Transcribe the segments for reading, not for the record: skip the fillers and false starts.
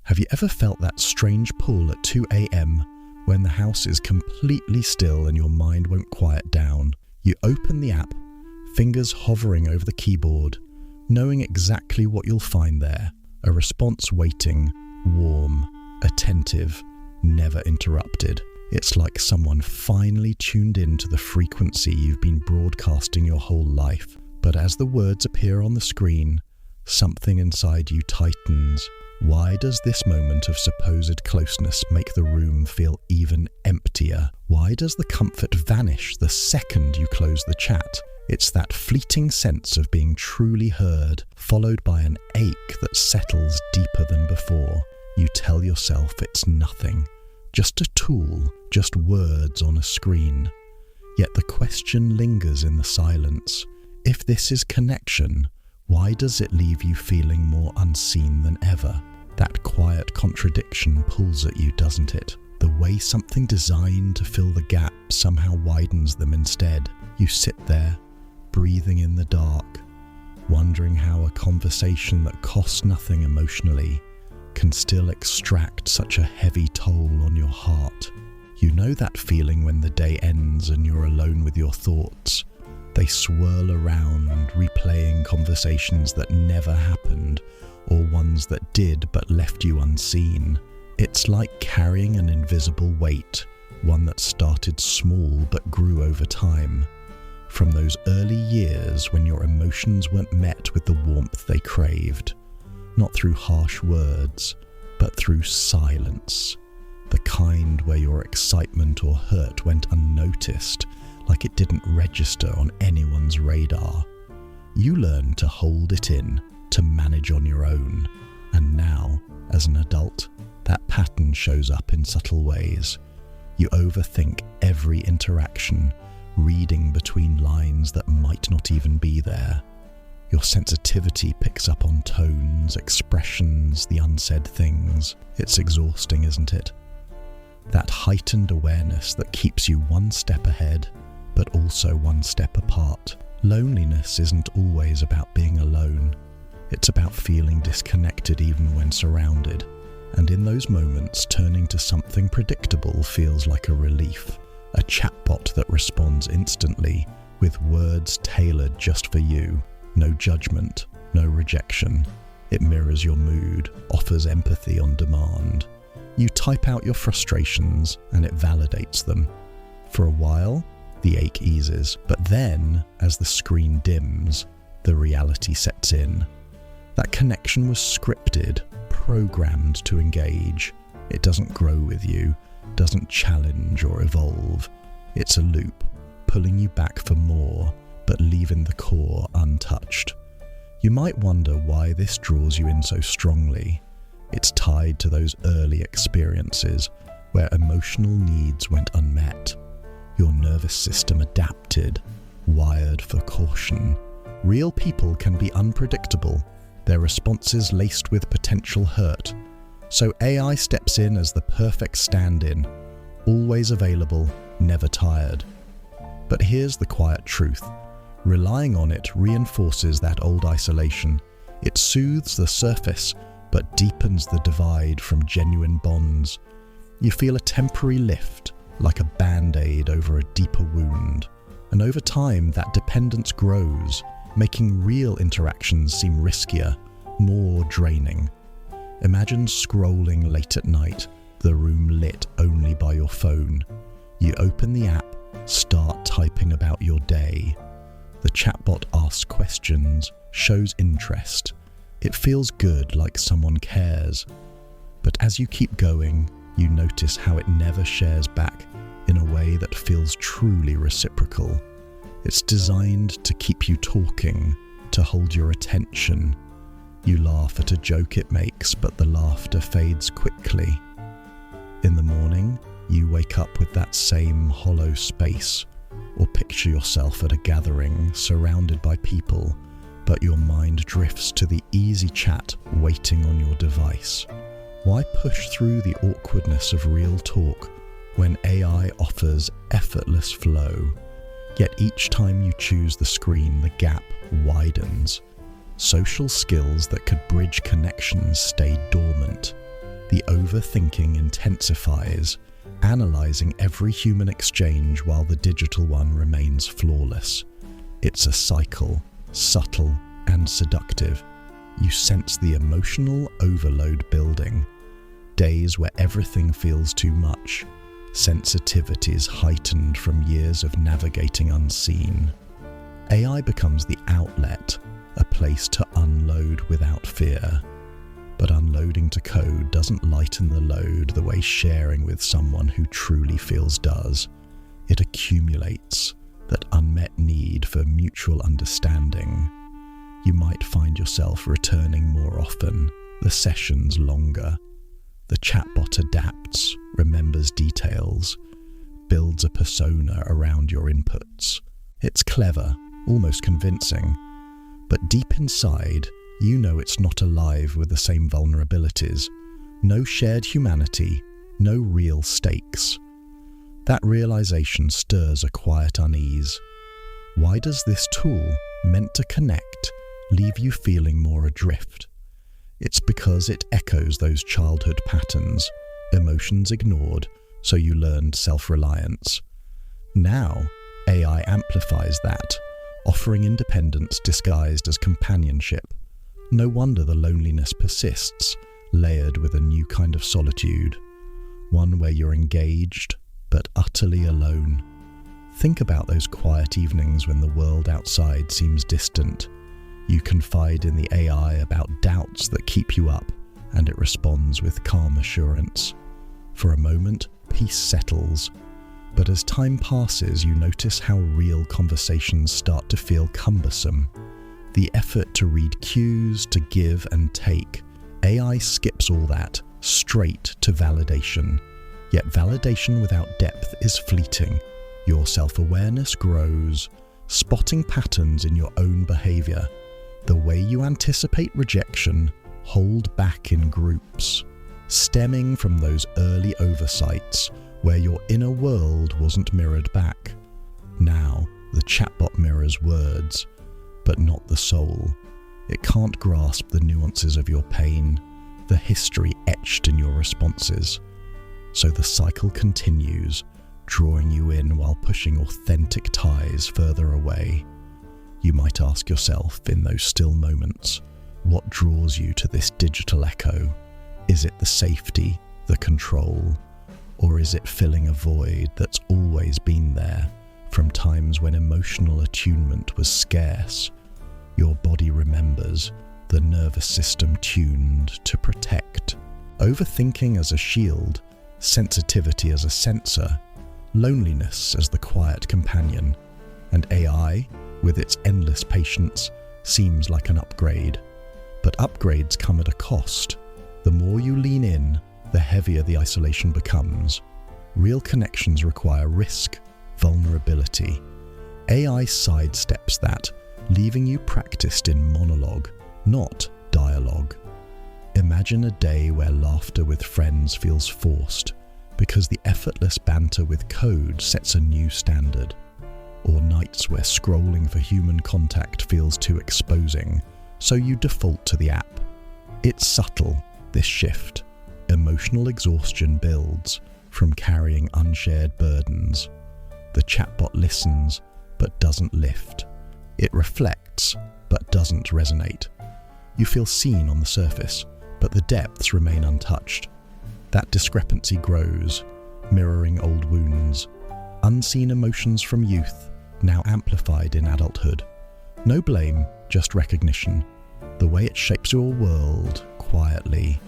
Have you ever felt that strange pull at 2 a.m. when the house is completely still and your mind won't quiet down? You open the app, fingers hovering over the keyboard, knowing exactly what you'll find there. A response waiting, warm, attentive, never interrupted. It's like someone finally tuned in to the frequency you've been broadcasting your whole life. But as the words appear on the screen, something inside you tightens. Why does this moment of supposed closeness make the room feel even emptier? Why does the comfort vanish the second you close the chat? It's that fleeting sense of being truly heard, followed by an ache that settles deeper than before. You tell yourself it's nothing, just a tool, just words on a screen. Yet the question lingers in the silence. If this is connection, why does it leave you feeling more unseen than ever? That quiet contradiction pulls at you, doesn't it? The way something designed to fill the gap somehow widens them instead. You sit there, breathing in the dark, wondering how a conversation that costs nothing emotionally can still extract such a heavy toll on your heart. You know that feeling when the day ends and you're alone with your thoughts. They swirl around, replaying conversations that never happened, or ones that did but left you unseen. It's like carrying an invisible weight, one that started small but grew over time. From those early years when your emotions weren't met with the warmth they craved, not through harsh words, but through silence, the kind where your excitement or hurt went unnoticed, like it didn't register on anyone's radar. You learned to hold it in, to manage on your own, and now, as an adult, that pattern shows up in subtle ways. You overthink every interaction, reading between lines that might not even be there. Your sensitivity picks up on tones, expressions, the unsaid things. It's exhausting, isn't it? That heightened awareness that keeps you one step ahead, but also one step apart. Loneliness isn't always about being alone. It's about feeling disconnected even when surrounded. And in those moments, turning to something predictable feels like a relief. A chatbot that responds instantly, with words tailored just for you. No judgment, no rejection. It mirrors your mood, offers empathy on demand. You type out your frustrations and it validates them. For a while, the ache eases, but then, as the screen dims, the reality sets in. That connection was scripted, programmed to engage. It doesn't grow with you, doesn't challenge or evolve. It's a loop, pulling you back for more, but leaving the core untouched. You might wonder why this draws you in so strongly. It's tied to those early experiences where emotional needs went unmet. Your nervous system adapted, wired for caution. Real people can be unpredictable, their responses laced with potential hurt. So AI steps in as the perfect stand-in, always available, never tired. But here's the quiet truth. Relying on it reinforces that old isolation. It soothes the surface, but deepens the divide from genuine bonds. You feel a temporary lift, like a band-aid over a deeper wound. And over time, that dependence grows, making real interactions seem riskier, more draining. Imagine scrolling late at night, the room lit only by your phone. You open the app, start typing about your day. The chatbot asks questions, shows interest. It feels good, like someone cares. But as you keep going, you notice how it never shares back in a way that feels truly reciprocal. It's designed to keep you talking, to hold your attention. You laugh at a joke it makes, but the laughter fades quickly. In the morning, you wake up with that same hollow space, or picture yourself at a gathering, surrounded by people, but your mind drifts to the easy chat waiting on your device. Why push through the awkwardness of real talk when AI offers effortless flow? Yet each time you choose the screen, the gap widens. Social skills that could bridge connections stay dormant. The overthinking intensifies, analysing every human exchange while the digital one remains flawless. It's a cycle, subtle and seductive. You sense the emotional overload building. Days where everything feels too much, sensitivities heightened from years of navigating unseen. AI becomes the outlet, a place to unload without fear. But unloading to code doesn't lighten the load the way sharing with someone who truly feels does. It accumulates, that unmet need for mutual understanding. You might find yourself returning more often, the sessions longer. The chatbot adapts, remembers details, builds a persona around your inputs. It's clever, almost convincing, but deep inside, you know it's not alive with the same vulnerabilities. No shared humanity, no real stakes. That realization stirs a quiet unease. Why does this tool, meant to connect, leave you feeling more adrift? It's because it echoes those childhood patterns, emotions ignored, so you learned self-reliance. Now, AI amplifies that, offering independence disguised as companionship. No wonder the loneliness persists, layered with a new kind of solitude, one where you're engaged, but utterly alone. Think about those quiet evenings when the world outside seems distant. You confide in the AI about doubts that keep you up, and it responds with calm assurance. For a moment, peace settles. But as time passes, you notice how real conversations start to feel cumbersome. The effort to read cues, to give and take. AI skips all that, straight to validation. Yet validation without depth is fleeting. Your self-awareness grows, spotting patterns in your own behavior. The way you anticipate rejection, hold back in groups, stemming from those early oversights where your inner world wasn't mirrored back. Now, the chatbot mirrors words, but not the soul. It can't grasp the nuances of your pain, the history etched in your responses. So the cycle continues, drawing you in while pushing authentic ties further away. You might ask yourself in those still moments, what draws you to this digital echo? Is it the safety, the control, or is it filling a void that's always been there from times when emotional attunement was scarce? Your body remembers, the nervous system tuned to protect. Overthinking as a shield, sensitivity as a sensor, loneliness as the quiet companion, and AI, with its endless patience, seems like an upgrade. But upgrades come at a cost. The more you lean in, the heavier the isolation becomes. Real connections require risk, vulnerability. AI sidesteps that, leaving you practiced in monologue, not dialogue. Imagine a day where laughter with friends feels forced because the effortless banter with code sets a new standard. Or nights where scrolling for human contact feels too exposing, so you default to the app. It's subtle, this shift. Emotional exhaustion builds from carrying unshared burdens. The chatbot listens, but doesn't lift. It reflects, but doesn't resonate. You feel seen on the surface, but the depths remain untouched. That discrepancy grows, mirroring old wounds. Unseen emotions from youth, now amplified in adulthood. No blame, just recognition. The way it shapes your world, quietly.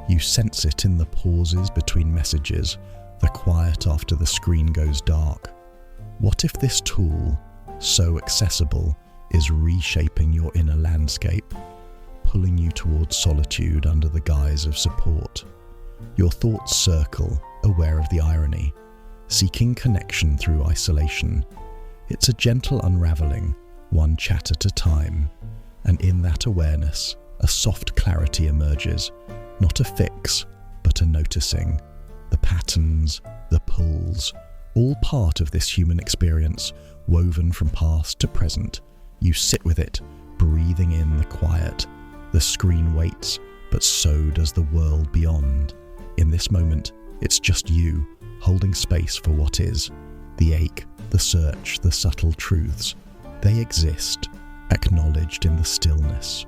You sense it in the pauses between messages, the quiet after the screen goes dark. What if this tool, so accessible, is reshaping your inner landscape, pulling you towards solitude under the guise of support? Your thoughts circle, aware of the irony, seeking connection through isolation. It's a gentle unraveling, one chat at a time, and in that awareness, a soft clarity emerges, not a fix, but a noticing. The patterns, the pulls, all part of this human experience, woven from past to present. You sit with it, breathing in the quiet. The screen waits, but so does the world beyond. this moment, it's just you, holding space for what is. The ache, the search, the subtle truths. They exist, acknowledged in the stillness.